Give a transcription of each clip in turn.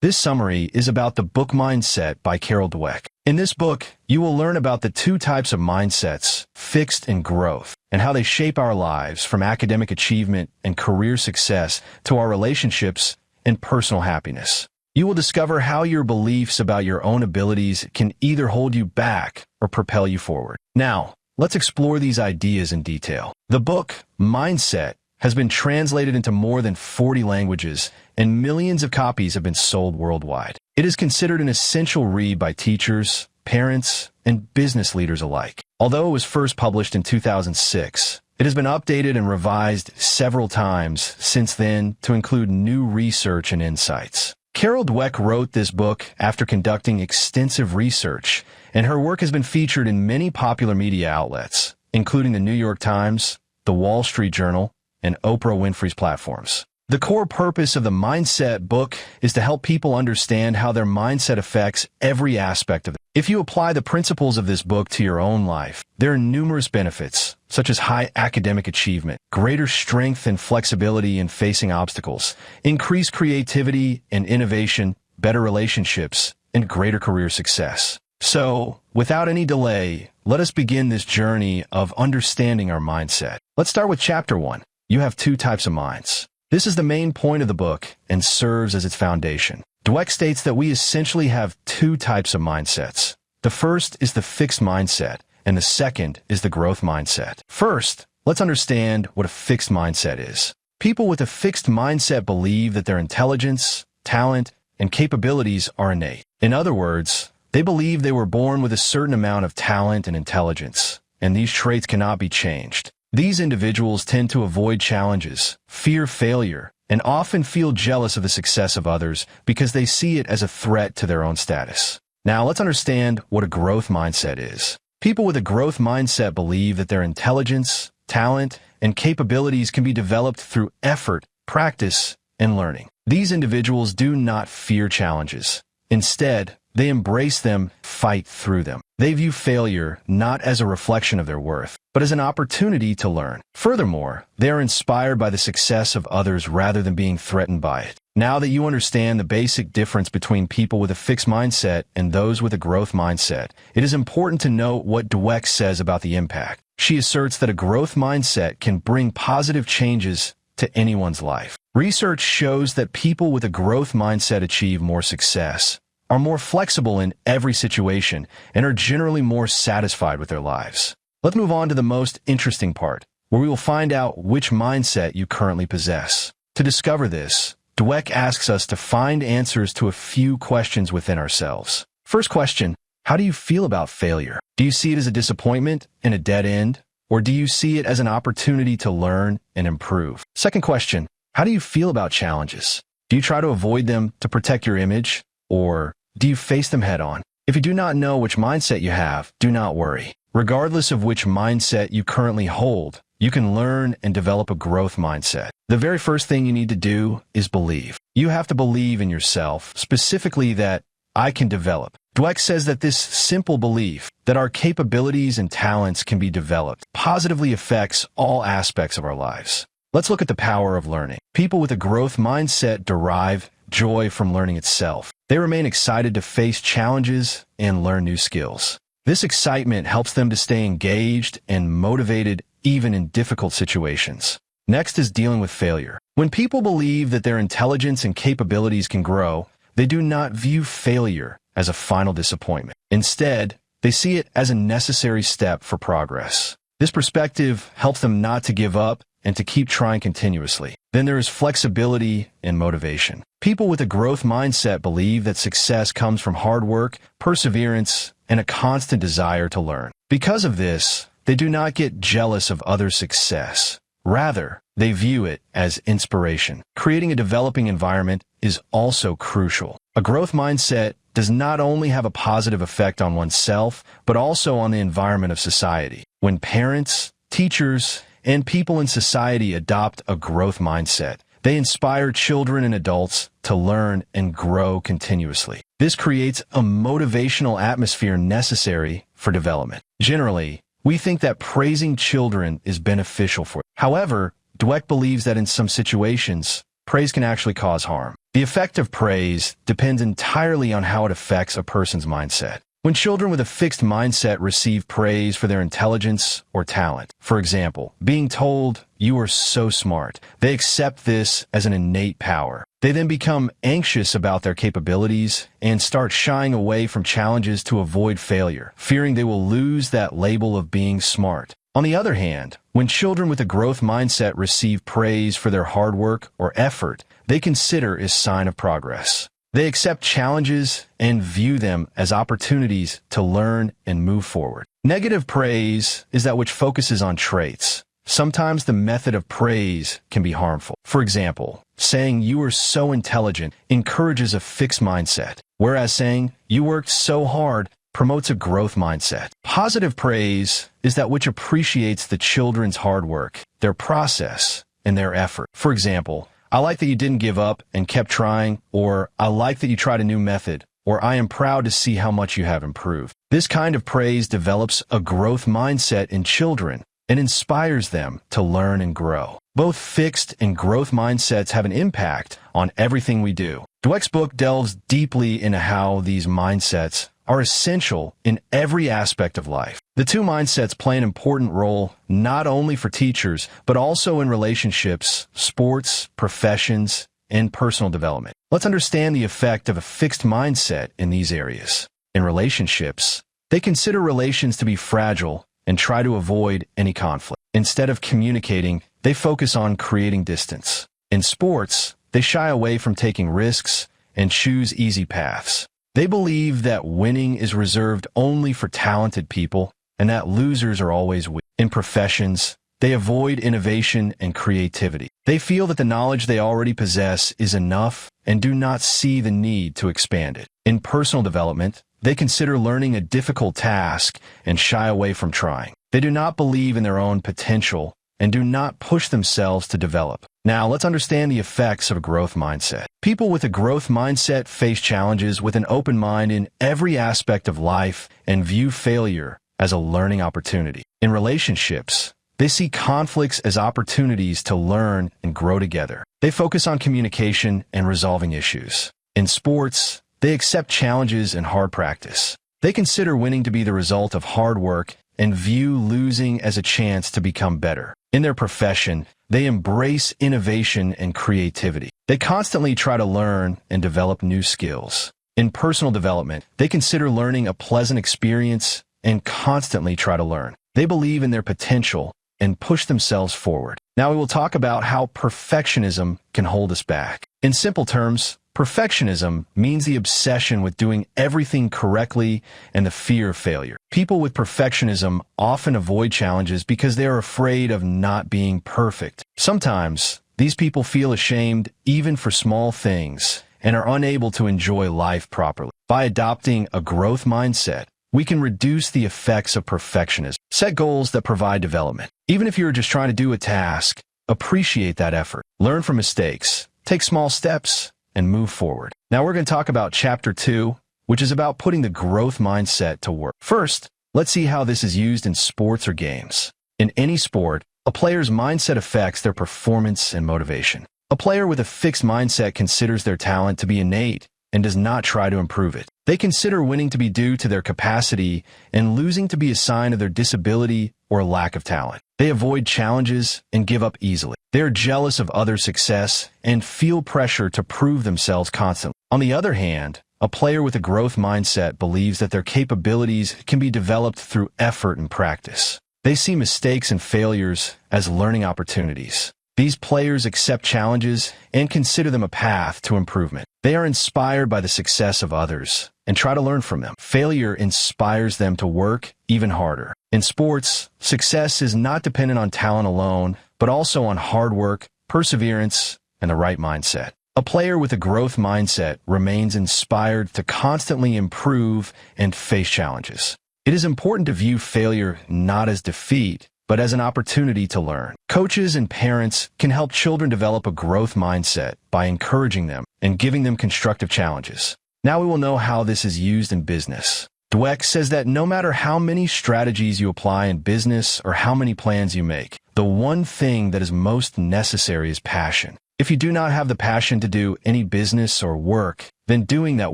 This summary is about the book Mindset by Dweck. In this book, you will learn about the two types of mindsets, fixed and growth, and how they shape our lives from academic achievement and career success to our relationships and personal happiness. You will discover how your beliefs about your own abilities can either hold you back or propel you forward. Now, let's explore these ideas in detail. The book, Mindset, has been translated into more than 40 languages, and millions of copies have been sold worldwide. It is considered an essential read by teachers, parents, and business leaders alike. Although it was first published in 2006, it has been updated and revised several times since then to include new research and insights. Dweck wrote this book after conducting extensive research, and her work has been featured in many popular media outlets, including the New York Times, the Wall Street Journal, and Oprah Winfrey's platforms. The core purpose of the Mindset book is to help people understand how their mindset affects every aspect of it. If you apply the principles of this book to your own life, there are numerous benefits, such as high academic achievement, greater strength and flexibility in facing obstacles, increased creativity and innovation, better relationships, and greater career success. So, without any delay, let us begin this journey of understanding our mindset. Let's start with Chapter 1. You have two types of minds. This is the main point of the book and serves as its foundation. Dweck states that we essentially have two types of mindsets. The first is the fixed mindset, and the second is the growth mindset. First, let's understand what a fixed mindset is. People with a fixed mindset believe that their intelligence, talent, and capabilities are innate. In other words, they believe they were born with a certain amount of talent and intelligence, and these traits cannot be changed. These individuals tend to avoid challenges, fear failure, and often feel jealous of the success of others because they see it as a threat to their own status. Now, let's understand what a growth mindset is. People with a growth mindset believe that their intelligence, talent, and capabilities can be developed through effort, practice, and learning. These individuals do not fear challenges. Instead, they embrace them, fight through them. They view failure not as a reflection of their worth, but as an opportunity to learn. Furthermore, they are inspired by the success of others rather than being threatened by it. Now that you understand the basic difference between people with a fixed mindset and those with a growth mindset, it is important to note what Dweck says about the impact. She asserts that a growth mindset can bring positive changes to anyone's life. Research shows that people with a growth mindset achieve more success, are more flexible in every situation, and are generally more satisfied with their lives. Let's move on to the most interesting part, where we will find out which mindset you currently possess. To discover this, Dweck asks us to find answers to a few questions within ourselves. First question, how do you feel about failure? Do you see it as a disappointment and a dead end, or do you see it as an opportunity to learn and improve? Second question, how do you feel about challenges? Do you try to avoid them to protect your image, or do you face them head on? If you do not know which mindset you have, do not worry. Regardless of which mindset you currently hold, you can learn and develop a growth mindset. The very first thing you need to do is believe. You have to believe in yourself, specifically that I can develop. Dweck says that this simple belief that our capabilities and talents can be developed positively affects all aspects of our lives. Let's look at the power of learning. People with a growth mindset derive joy from learning itself. They remain excited to face challenges and learn new skills. This excitement helps them to stay engaged and motivated even in difficult situations. Next is dealing with failure. When people believe that their intelligence and capabilities can grow, they do not view failure as a final disappointment. Instead, they see it as a necessary step for progress. This perspective helps them not to give up and to keep trying continuously. Then there is flexibility and motivation. People with a growth mindset believe that success comes from hard work, perseverance, and a constant desire to learn. Because of this, they do not get jealous of others' success. Rather, they view it as inspiration. Creating a developing environment is also crucial. A growth mindset does not only have a positive effect on oneself, but also on the environment of society. When parents, teachers, and people in society adopt a growth mindset, they inspire children and adults to learn and grow continuously. This creates a motivational atmosphere necessary for development. Generally, we think that praising children is beneficial for them. However, Dweck believes that in some situations, praise can actually cause harm. The effect of praise depends entirely on how it affects a person's mindset. When children with a fixed mindset receive praise for their intelligence or talent, for example, being told, "You are so smart," they accept this as an innate power. They then become anxious about their capabilities and start shying away from challenges to avoid failure, fearing they will lose that label of being smart. On the other hand, when children with a growth mindset receive praise for their hard work or effort, they consider it a sign of progress. They accept challenges and view them as opportunities to learn and move forward. Negative praise is that which focuses on traits. Sometimes the method of praise can be harmful. For example, saying "you are so intelligent" encourages a fixed mindset, whereas saying "you worked so hard" promotes a growth mindset. Positive praise is that which appreciates the children's hard work, their process, and their effort. For example, "I like that you didn't give up and kept trying," or "I like that you tried a new method," or "I am proud to see how much you have improved." This kind of praise develops a growth mindset in children and inspires them to learn and grow. Both fixed and growth mindsets have an impact on everything we do. Dweck's book delves deeply into how these mindsets are essential in every aspect of life. The two mindsets play an important role not only for teachers, but also in relationships, sports, professions, and personal development. Let's understand the effect of a fixed mindset in these areas. In relationships, they consider relations to be fragile and try to avoid any conflict. Instead of communicating, they focus on creating distance. In sports, they shy away from taking risks and choose easy paths. They believe that winning is reserved only for talented people and that losers are always weak. In professions, they avoid innovation and creativity. They feel that the knowledge they already possess is enough and do not see the need to expand it. In personal development, they consider learning a difficult task and shy away from trying. They do not believe in their own potential and do not push themselves to develop. Now, let's understand the effects of a growth mindset. People with a growth mindset face challenges with an open mind in every aspect of life and view failure as a learning opportunity. In relationships, they see conflicts as opportunities to learn and grow together. They focus on communication and resolving issues. In sports, they accept challenges and hard practice. They consider winning to be the result of hard work and view losing as a chance to become better. In their profession, they embrace innovation and creativity. They constantly try to learn and develop new skills. In personal development, they consider learning a pleasant experience and constantly try to learn. They believe in their potential and push themselves forward. Now we will talk about how perfectionism can hold us back. In simple terms, perfectionism means the obsession with doing everything correctly and the fear of failure. People with perfectionism often avoid challenges because they are afraid of not being perfect. Sometimes, these people feel ashamed even for small things and are unable to enjoy life properly. By adopting a growth mindset, we can reduce the effects of perfectionism. Set goals that provide development. Even if you're just trying to do a task, appreciate that effort. Learn from mistakes. Take small steps and move forward. Now we're going to talk about Chapter 2, which is about putting the growth mindset to work. First, let's see how this is used in sports or games. In any sport, a player's mindset affects their performance and motivation. A player with a fixed mindset considers their talent to be innate and does not try to improve it. They consider winning to be due to their capacity and losing to be a sign of their disability or lack of talent. They avoid challenges and give up easily. They are jealous of others' success and feel pressure to prove themselves constantly. On the other hand, a player with a growth mindset believes that their capabilities can be developed through effort and practice. They see mistakes and failures as learning opportunities. These players accept challenges and consider them a path to improvement. They are inspired by the success of others and try to learn from them. Failure inspires them to work even harder. In sports, success is not dependent on talent alone, but also on hard work, perseverance, and the right mindset. A player with a growth mindset remains inspired to constantly improve and face challenges. It is important to view failure not as defeat, but as an opportunity to learn. Coaches and parents can help children develop a growth mindset by encouraging them and giving them constructive challenges. Now we will know how this is used in business. Dweck says that no matter how many strategies you apply in business or how many plans you make, the one thing that is most necessary is passion. If you do not have the passion to do any business or work, then doing that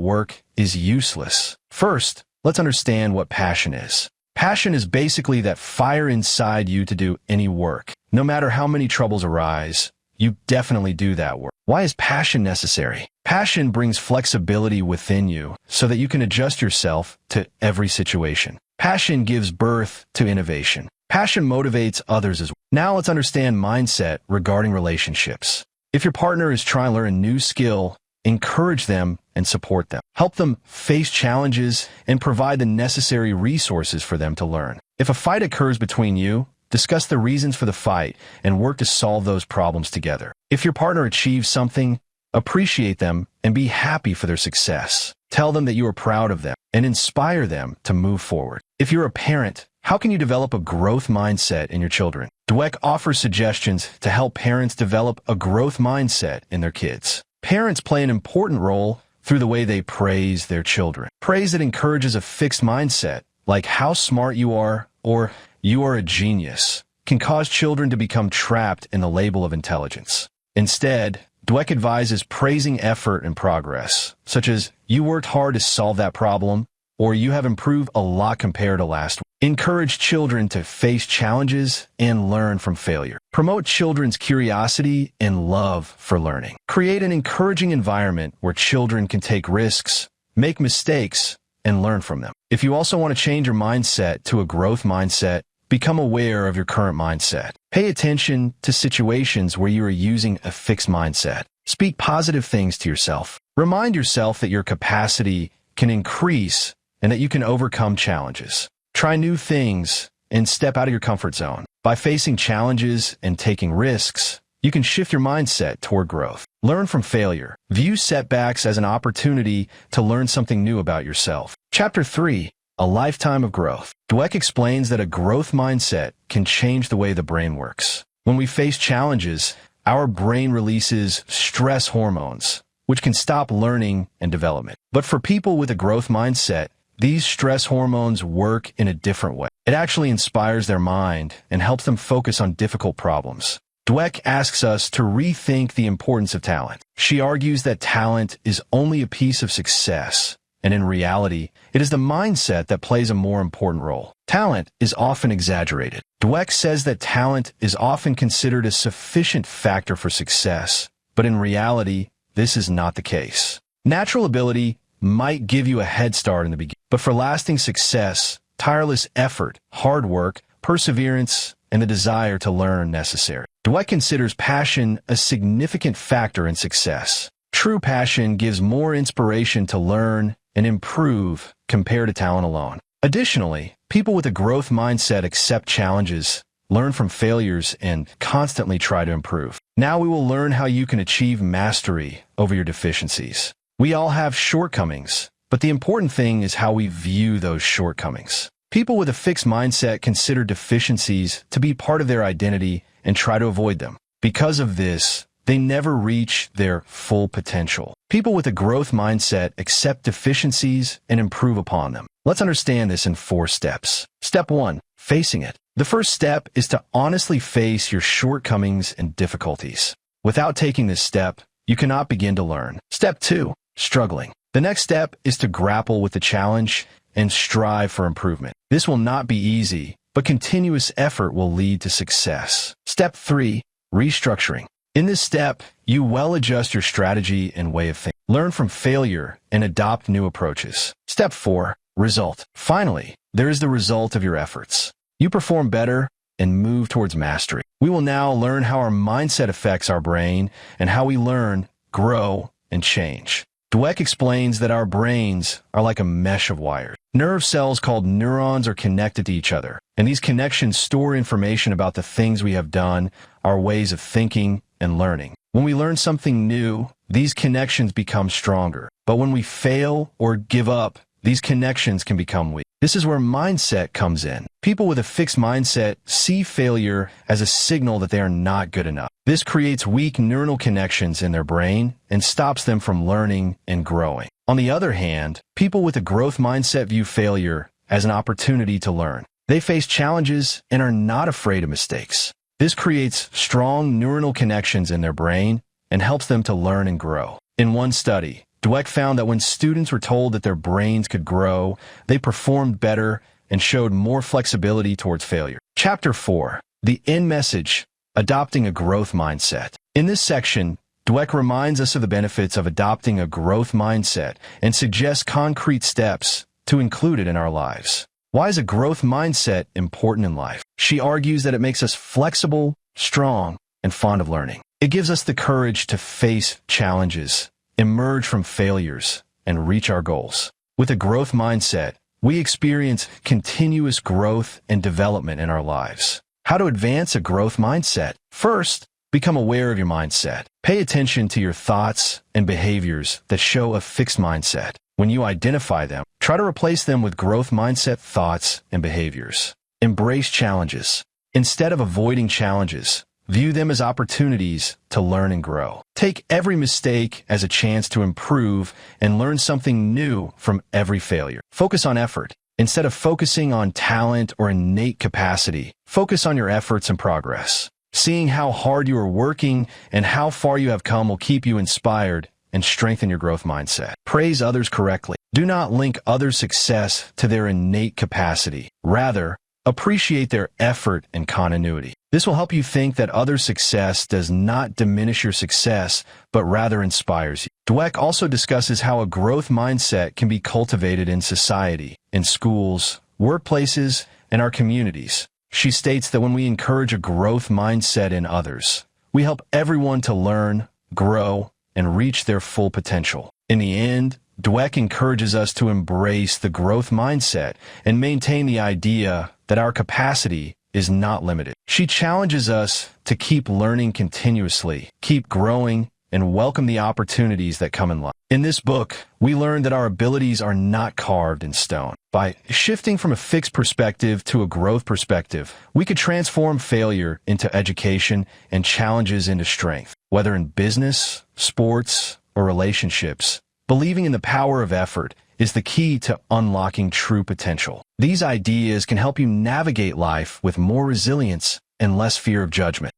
work is useless. First, let's understand what passion is. Passion is basically that fire inside you to do any work. No matter how many troubles arise, you definitely do that work. Why is passion necessary? Passion brings flexibility within you so that you can adjust yourself to every situation. Passion gives birth to innovation. Passion motivates others as well. Now let's understand mindset regarding relationships. If your partner is trying to learn a new skill, encourage them and support them. Help them face challenges and provide the necessary resources for them to learn. If a fight occurs between you, discuss the reasons for the fight and work to solve those problems together. If your partner achieves something, appreciate them and be happy for their success. Tell them that you are proud of them and inspire them to move forward. If you're a parent, how can you develop a growth mindset in your children? Dweck offers suggestions to help parents develop a growth mindset in their kids. Parents play an important role through the way they praise their children. Praise that encourages a fixed mindset, like how smart you are or you are a genius, can cause children to become trapped in the label of intelligence. Instead, Dweck advises praising effort and progress, such as you worked hard to solve that problem, or you have improved a lot compared to last week. Encourage children to face challenges and learn from failure. Promote children's curiosity and love for learning. Create an encouraging environment where children can take risks, make mistakes, and learn from them. If you also want to change your mindset to a growth mindset, become aware of your current mindset. Pay attention to situations where you are using a fixed mindset. Speak positive things to yourself. Remind yourself that your capacity can increase and that you can overcome challenges. Try new things and step out of your comfort zone. By facing challenges and taking risks, you can shift your mindset toward growth. Learn from failure. View setbacks as an opportunity to learn something new about yourself. Chapter 3. A lifetime of growth. Dweck explains that a growth mindset can change the way the brain works. When we face challenges, our brain releases stress hormones, which can stop learning and development. But for people with a growth mindset, these stress hormones work in a different way. It actually inspires their mind and helps them focus on difficult problems. Dweck asks us to rethink the importance of talent. She argues that talent is only a piece of success, and in reality, it is the mindset that plays a more important role. Talent is often exaggerated. Dweck says that talent is often considered a sufficient factor for success, but in reality, this is not the case. Natural ability might give you a head start in the beginning, but for lasting success, tireless effort, hard work, perseverance, and the desire to learn are necessary. Dweck considers passion a significant factor in success. True passion gives more inspiration to learn and improve compared to talent alone. Additionally, people with a growth mindset accept challenges, learn from failures, and constantly try to improve. Now we will learn how you can achieve mastery over your deficiencies. We all have shortcomings, but the important thing is how we view those shortcomings. People with a fixed mindset consider deficiencies to be part of their identity and try to avoid them. Because of this, they never reach their full potential. People with a growth mindset accept deficiencies and improve upon them. Let's understand this in 4 steps. Step 1. Facing it. The first step is to honestly face your shortcomings and difficulties. Without taking this step, you cannot begin to learn. Step 2. Struggling. The next step is to grapple with the challenge and strive for improvement. This will not be easy, but continuous effort will lead to success. Step 3. Restructuring. In this step, you well adjust your strategy and way of thinking. Learn from failure and adopt new approaches. Step 4. Result. Finally, there is the result of your efforts. You perform better and move towards mastery. We will now learn how our mindset affects our brain and how we learn, grow, and change. Dweck explains that our brains are like a mesh of wires. Nerve cells called neurons are connected to each other, and these connections store information about the things we have done, our ways of thinking, and learning. When we learn something new, these connections become stronger. But when we fail or give up, these connections can become weak. This is where mindset comes in. People with a fixed mindset see failure as a signal that they are not good enough. This creates weak neural connections in their brain and stops them from learning and growing. On the other hand, people with a growth mindset view failure as an opportunity to learn. They face challenges and are not afraid of mistakes. This creates strong neural connections in their brain and helps them to learn and grow. In one study, Dweck found that when students were told that their brains could grow, they performed better and showed more flexibility towards failure. Chapter 4. The End Message: Adopting a Growth Mindset. In this section, Dweck reminds us of the benefits of adopting a growth mindset and suggests concrete steps to include it in our lives. Why is a growth mindset important in life? She argues that it makes us flexible, strong, and fond of learning. It gives us the courage to face challenges, emerge from failures, and reach our goals. With a growth mindset, we experience continuous growth and development in our lives. How to advance a growth mindset? First, become aware of your mindset. Pay attention to your thoughts and behaviors that show a fixed mindset. When you identify them, try to replace them with growth mindset thoughts and behaviors. Embrace challenges. Instead of avoiding challenges, view them as opportunities to learn and grow. Take every mistake as a chance to improve and learn something new from every failure. Focus on effort. Instead of focusing on talent or innate capacity, focus on your efforts and progress. Seeing how hard you are working and how far you have come will keep you inspired and strengthen your growth mindset. Praise others correctly. Do not link others' success to their innate capacity. Rather, appreciate their effort and continuity. This will help you think that others' success does not diminish your success, but rather inspires you. Dweck also discusses how a growth mindset can be cultivated in society, in schools, workplaces, and our communities. She states that when we encourage a growth mindset in others, we help everyone to learn, grow, and reach their full potential. In the end, Dweck encourages us to embrace the growth mindset and maintain the idea that our capacity is not limited. She challenges us to keep learning continuously, keep growing, and welcome the opportunities that come in life. In this book, we learn that our abilities are not carved in stone. By shifting from a fixed perspective to a growth perspective, we could transform failure into education and challenges into strength. Whether in business, sports, or relationships, believing in the power of effort is the key to unlocking true potential. These ideas can help you navigate life with more resilience and less fear of judgment.